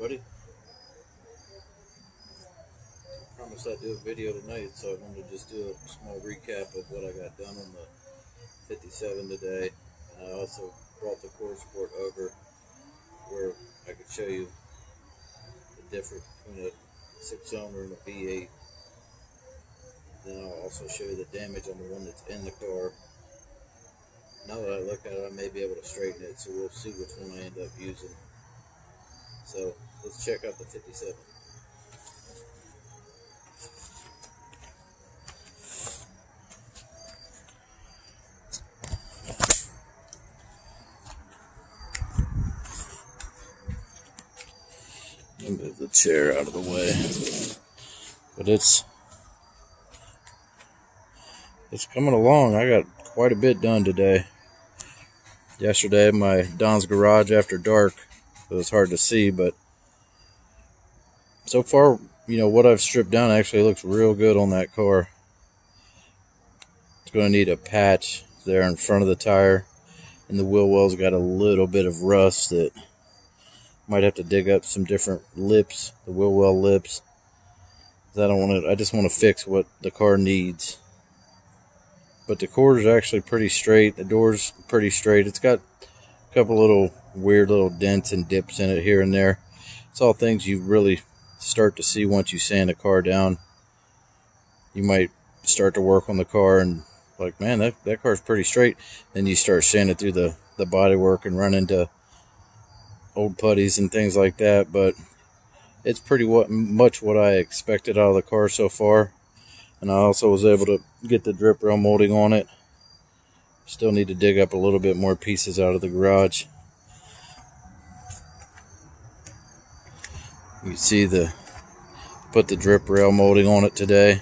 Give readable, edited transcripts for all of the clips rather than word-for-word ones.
everybody. I promised I'd do a video tonight, so I wanted to just do a small recap of what I got done on the 57 today. And I also brought the core sport over where I could show you the difference between a 6-cylinder and a V8. Then I'll also show you the damage on the one that's in the car. Now that I look at it, I may be able to straighten it, so we'll see which one I end up using. So let's check out the 57. Let me move the chair out of the way. But it's coming along. I got quite a bit done today. Yesterday, my Don's garage after dark, it was hard to see, but so far, you know, what I've stripped down actually looks real good on that car. It's going to need a patch there in front of the tire, and the wheel well's got a little bit of rust that might have to dig up some different lips, the wheel well lips. I just want to fix what the car needs. But the core is actually pretty straight. The door's pretty straight. It's got a couple little weird little dents and dips in it here and there. It's all things you really start to see once you sand a car down. You might start to work on the car and like, man, that car's pretty straight. Then you start sanding through the body work and run into old putties and things like that. But it's pretty much what I expected out of the car so far. And I also was able to get the drip rail molding on it. Still need to dig up a little bit more pieces out of the garage. You see put the drip rail molding on it today.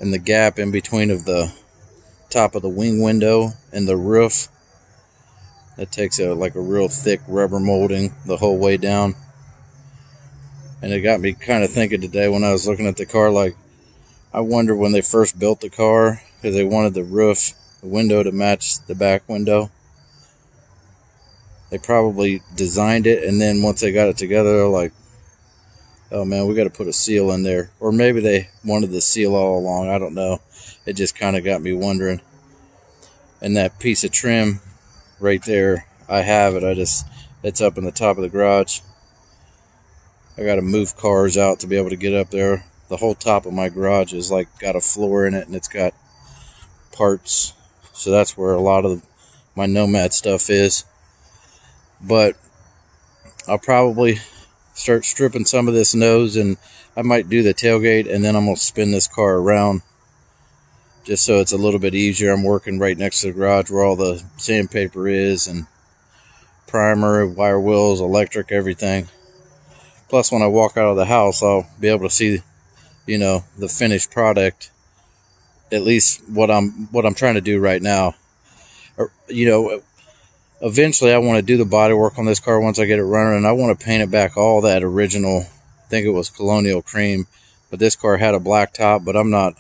And the gap in between of the top of the wing window and the roof, that takes like a real thick rubber molding the whole way down. And it got me kind of thinking today when I was looking at the car, like, I wonder when they first built the car, because they wanted the roof, the window to match the back window. They probably designed it, and then once they got it together, they're like, oh man, we got to put a seal in there. Or maybe they wanted the seal all along, I don't know. It just kind of got me wondering. And that piece of trim right there, I have it. It's up in the top of the garage. I got to move cars out to be able to get up there. The whole top of my garage is like got a floor in it, and it's got parts. So that's where a lot of my Nomad stuff is. But I'll probably start stripping some of this nose, and I might do the tailgate, and then I'm going to spin this car around just so it's a little bit easier. I'm working right next to the garage where all the sandpaper is, and primer, wire wheels, electric, everything. Plus, when I walk out of the house, I'll be able to see, you know, the finished product, at least what I'm trying to do right now. Or, you know, eventually I want to do the body work on this car once I get it running, and I want to paint it back all that original, I think it was colonial cream, but this car had a black top, but I'm not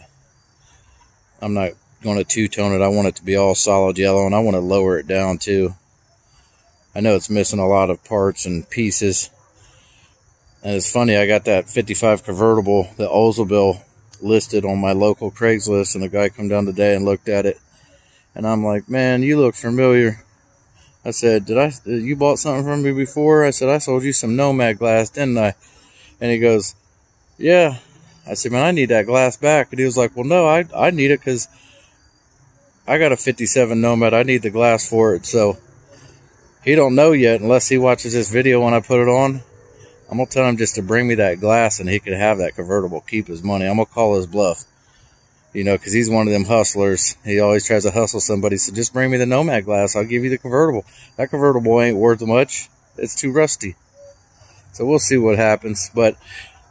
going to two-tone it. I want it to be all solid yellow, and I want to lower it down too. I know it's missing a lot of parts and pieces. And it's funny, I got that 55 convertible, the Oldsmobile, listed on my local Craigslist, and a guy come down today and looked at it. And I'm like, man, you look familiar. I said, you bought something from me before? I said, I sold you some Nomad glass, didn't I? And he goes, yeah. I said, man, I need that glass back. And he was like, well, no, I need it because I got a 57 Nomad. I need the glass for it. So he don't know yet unless he watches this video when I put it on. I'm going to tell him just to bring me that glass, and he could have that convertible, keep his money. I'm going to call his bluff, you know, because he's one of them hustlers. He always tries to hustle somebody. So just bring me the Nomad glass. I'll give you the convertible. That convertible ain't worth much. It's too rusty. So we'll see what happens. But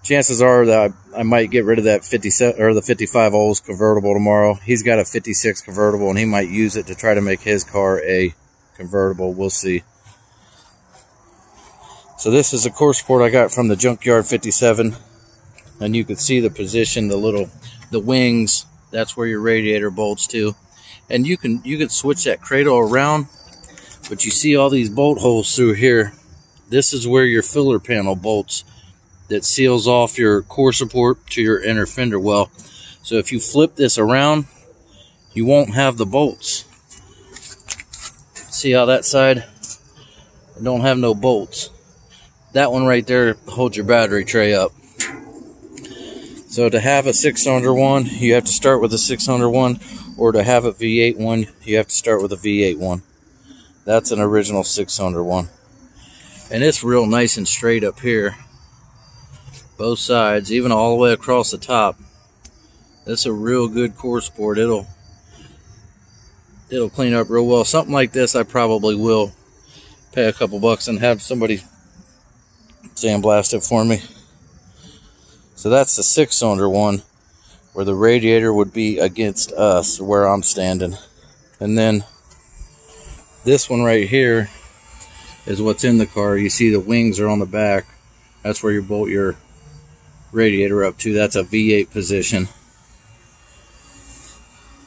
chances are that I might get rid of that 57 or the 55 Olds convertible tomorrow. He's got a 56 convertible, and he might use it to try to make his car a convertible. We'll see. So this is a core sport I got from the Junkyard 57, and you can see the position, the wings. That's where your radiator bolts to, and you can switch that cradle around, but you see all these bolt holes through here. this is where your filler panel bolts that seals off your core support to your inner fender well. So if you flip this around, you won't have the bolts. See how that side don't have no bolts? That one right there holds your battery tray up. So to have a 6-cylinder one, you have to start with a 6-cylinder one, or to have a V8 one, you have to start with a V8 one. That's an original 6-cylinder one. And it's real nice and straight up here. Both sides, even all the way across the top. That's a real good core support. It'll clean up real well. Something like this, I probably will pay a couple bucks and have somebody sandblast it for me. So that's the 6-cylinder one, where the radiator would be against us, where I'm standing. And then this one right here is what's in the car. You see the wings are on the back. That's where you bolt your radiator up to. That's a V8 position.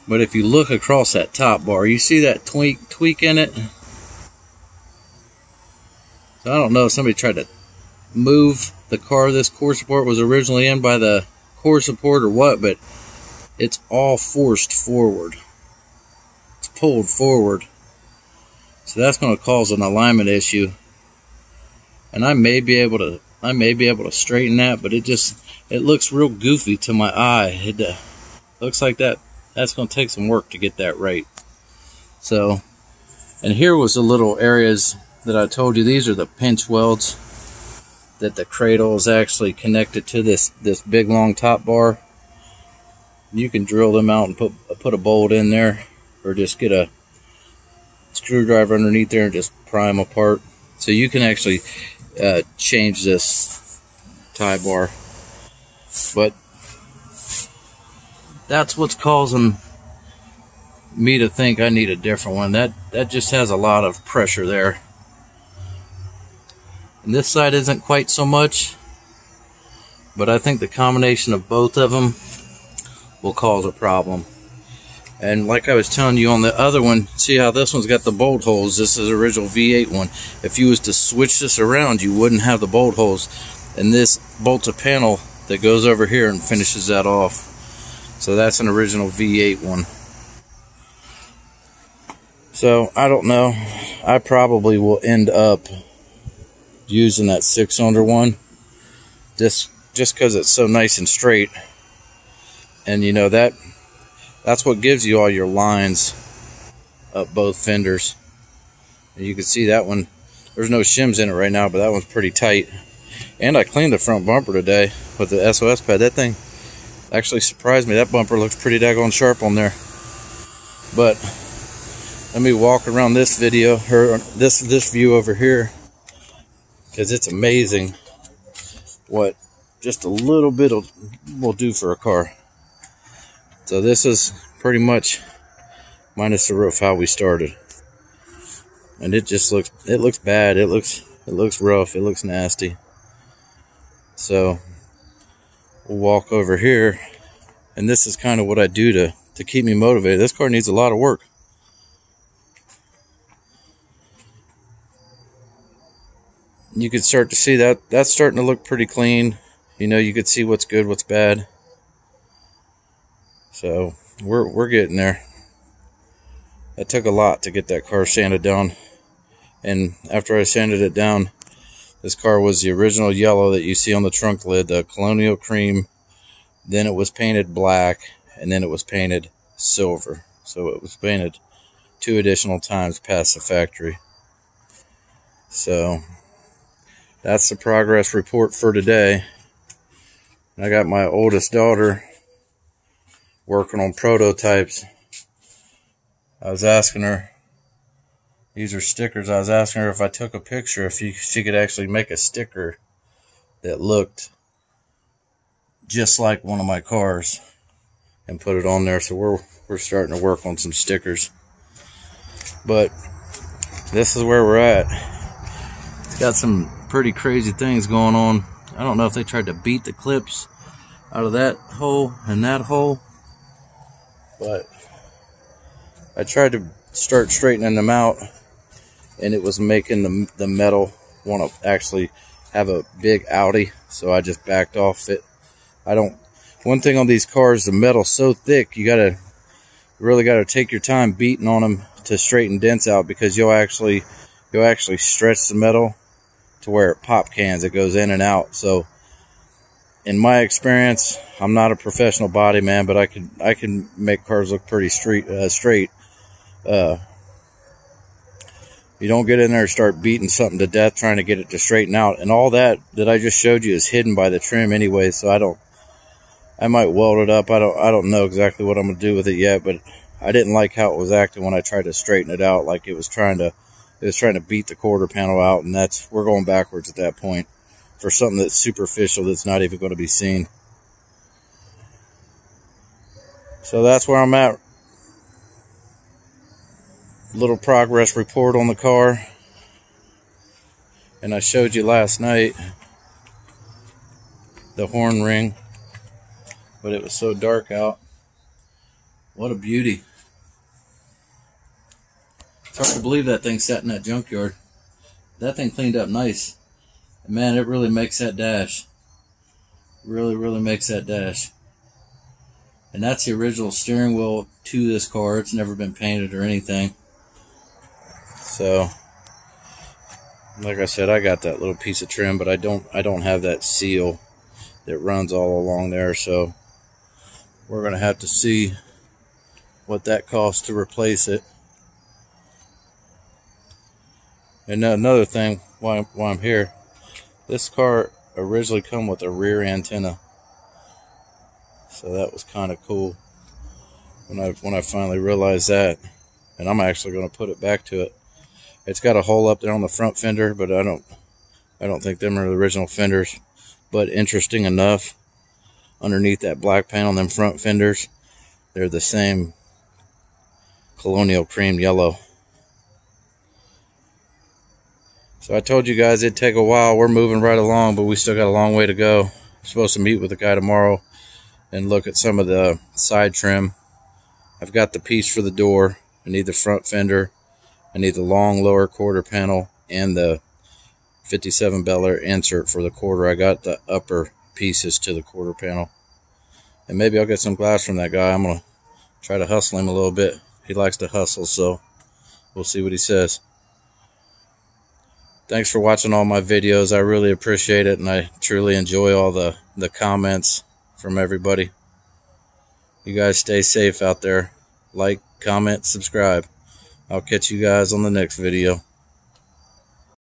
But if you look across that top bar, you see that tweak in it? So I don't know if somebody tried to move the car this core support was originally in by the core support or what, but it's all forced forward. It's pulled forward. So that's going to cause an alignment issue. And I may be able to straighten that, but it looks real goofy to my eye. It looks like that's going to take some work to get that right. So, and here was the little areas that I told you. These are the pinch welds that the cradle is actually connected to this big long top bar. You can drill them out and put a bolt in there, or just get a screwdriver underneath there and just pry them apart. So you can actually change this tie bar. But that's what's causing me to think I need a different one. That just has a lot of pressure there. And this side isn't quite so much, but I think the combination of both of them will cause a problem. And like I was telling you on the other one, see how this one's got the bolt holes? This is the original V8 one. If you was to switch this around, you wouldn't have the bolt holes. And this bolts a panel that goes over here and finishes that off. So that's an original V8 one. So I don't know. I probably will end up using that 6-cylinder one, just because it's so nice and straight. And you know, that's what gives you all your lines up both fenders. And you can see that one, there's no shims in it right now, but that one's pretty tight. And I cleaned the front bumper today with the SOS pad. That thing actually surprised me. That bumper looks pretty daggone sharp on there. But let me walk around this video, or this view over here, because it's amazing what just a little bit will do for a car. So this is pretty much, minus the roof, how we started. And it just looks bad. It looks rough. It looks nasty. So we'll walk over here, and this is kind of what I do to keep me motivated. This car needs a lot of work. You can start to see that's starting to look pretty clean. You know, you could see what's good, what's bad. So we're getting there. It took a lot to get that car sanded down. And after I sanded it down, this car was the original yellow that you see on the trunk lid, the Colonial Cream. Then it was painted black, and then it was painted silver. So it was painted 2 additional times past the factory. So that's the progress report for today. I got my oldest daughter working on prototypes. I was asking her, these are stickers, I was asking her if I took a picture, if she could actually make a sticker that looked just like one of my cars and put it on there. So we're starting to work on some stickers. But this is where we're at. It's got some pretty crazy things going on. I don't know if they tried to beat the clips out of that hole and that hole, but I tried to start straightening them out, and it was making the metal want to actually have a big Audi, so I just backed off it. One thing on these cars, the metal's so thick, you really gotta take your time beating on them to straighten dents out, because you'll actually stretch the metal to where it pop cans. It goes in and out. So in my experience, I'm not a professional body man, but I can make cars look pretty straight. You don't get in there and start beating something to death trying to get it to straighten out. And all that I just showed you is hidden by the trim anyway, so I might weld it up. I don't know exactly what I'm gonna do with it yet, but I didn't like how it was acting when I tried to straighten it out, like it was trying to beat the quarter panel out, and we're going backwards at that point for something that's superficial, that's not even going to be seen. So that's where I'm at. Little progress report on the car. And I showed you last night the horn ring, but it was so dark out. What a beauty. It's hard to believe that thing sat in that junkyard. That thing cleaned up nice. And man, it really makes that dash. Really, really makes that dash. And that's the original steering wheel to this car. It's never been painted or anything. So, like I said, I got that little piece of trim, but I don't have that seal that runs all along there. So we're gonna have to see what that costs to replace it. And another thing, while I'm here, this car originally come with a rear antenna, so that was kind of cool when I finally realized that. And I'm actually going to put it back to it. It's got a hole up there on the front fender, but I don't think them are the original fenders. But interesting enough, underneath that black panel, them front fenders, they're the same colonial cream yellow. So I told you guys it'd take a while. We're moving right along, but we still got a long way to go. I'm supposed to meet with the guy tomorrow and look at some of the side trim. I've got the piece for the door. I need the front fender. I need the long lower quarter panel and the 57 Bel Air insert for the quarter. I got the upper pieces to the quarter panel. And maybe I'll get some glass from that guy. I'm going to try to hustle him a little bit. He likes to hustle, so we'll see what he says. Thanks for watching all my videos. I really appreciate it, and I truly enjoy all the comments from everybody. You guys stay safe out there. Like, comment, subscribe. I'll catch you guys on the next video.